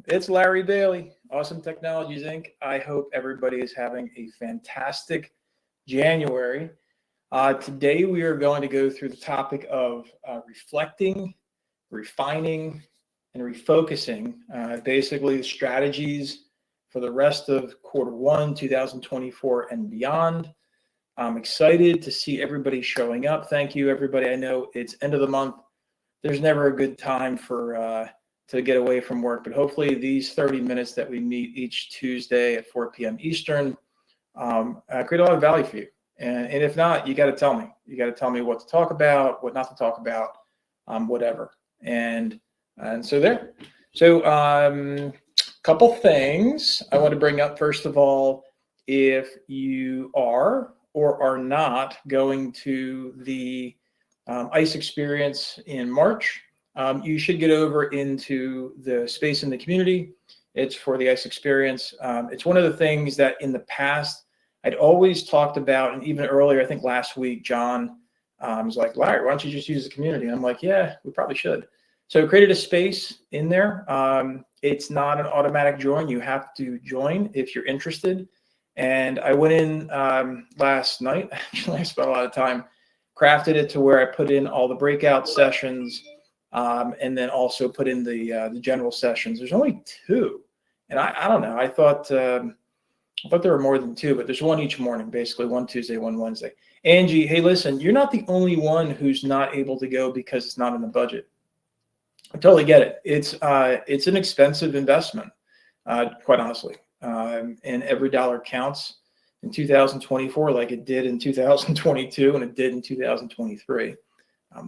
It's Larry Bailey, Awesome Technologies, Inc. I hope everybody is having a fantastic January. Today, we are going to go through the topic of reflecting, refining, and refocusing, basically the strategies for the rest of quarter one, 2024 and beyond. I'm excited to see everybody showing up. Thank you, everybody. I know it's end of the month. There's never a good time for to get away from work, but hopefully these 30 minutes that we meet each Tuesday at 4 p.m. Eastern create a lot of value for you. And if not, you got to tell me. You got to tell me what to talk about, what not to talk about, whatever. And so there. So couple things I want to bring up. First of all, if you are or are not going to the ICE experience in March, you should get over into the space in the community. It's for the ICE experience. It's one of the things that in the past I'd always talked about, and even earlier, I think last week, John was like, Larry, why don't you just use the community? And I'm like, yeah, we probably should. So I created a space in there. It's not an automatic join. You have to join if you're interested. And I went in last night. Actually, I spent a lot of time, crafted it to where I put in all the breakout sessions, and then also put in the general sessions. There's only two, and I don't know. I thought there were more than two, but there's one each morning, basically one Tuesday, one Wednesday. Angie, hey, listen, you're not the only one who's not able to go because it's not in the budget. I totally get it. It's an expensive investment, quite honestly, and every dollar counts in 2024, like it did in 2022, and it did in 2023.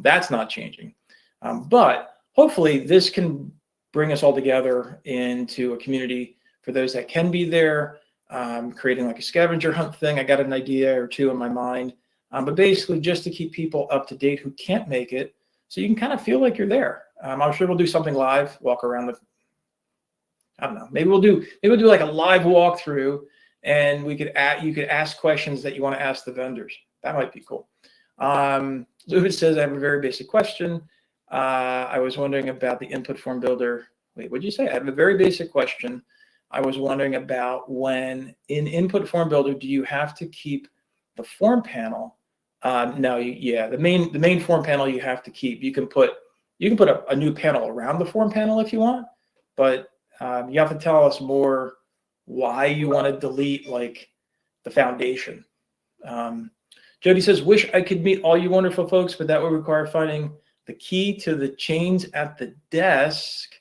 That's not changing. But hopefully this can bring us all together into a community for those that can be there, creating like a scavenger hunt thing. I got an idea or two in my mind, but basically just to keep people up to date who can't make it, so you can kind of feel like you're there. I'm sure we'll do something live, walk around the, I don't know, maybe we'll do like a live walkthrough, and you could ask questions that you want to ask the vendors. That might be cool. Louis says, I have a very basic question. I was wondering about the input form builder. Wait, what'd you say? I have a very basic question. I was wondering about when in input form builder, do you have to keep the form panel? No, yeah, the main form panel you have to keep. You can put a new panel around the form panel if you want, but you have to tell us more why you want to delete like the foundation. Jody says, wish I could meet all you wonderful folks, but that would require finding the key to the chains at the desk.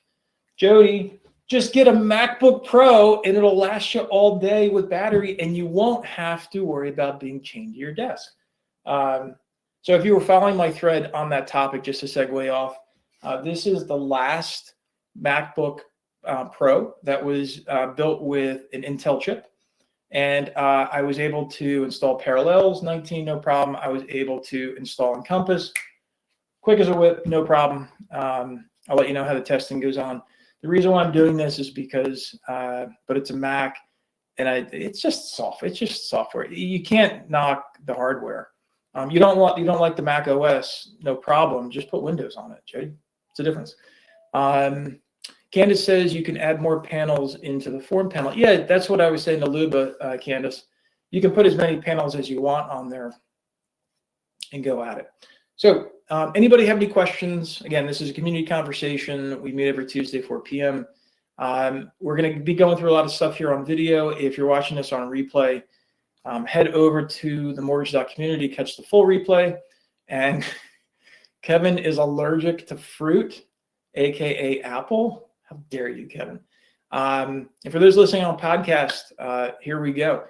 Jody, just get a MacBook Pro and it'll last you all day with battery, and you won't have to worry about being chained to your desk. So if you were following my thread on that topic, just to segue off, this is the last MacBook Pro that was built with an Intel chip. And I was able to install Parallels 19, no problem. I was able to install Encompass, quick as a whip, no problem. I'll let you know how the testing goes on. The reason why I'm doing this is because, but it's a Mac, and it's just software. It's just software. You can't knock the hardware. You don't like the Mac OS, no problem. Just put Windows on it, Jay. It's a difference. Candace says you can add more panels into the form panel. Yeah, that's what I was saying to Luba, Candace. You can put as many panels as you want on there and go at it. So anybody have any questions? Again, this is a community conversation. We meet every Tuesday, 4 p.m. We're going to be going through a lot of stuff here on video. If you're watching this on replay, head over to the mortgage.community, catch the full replay. And Kevin is allergic to fruit, AKA apple. How dare you, Kevin? And for those listening on podcast, here we go.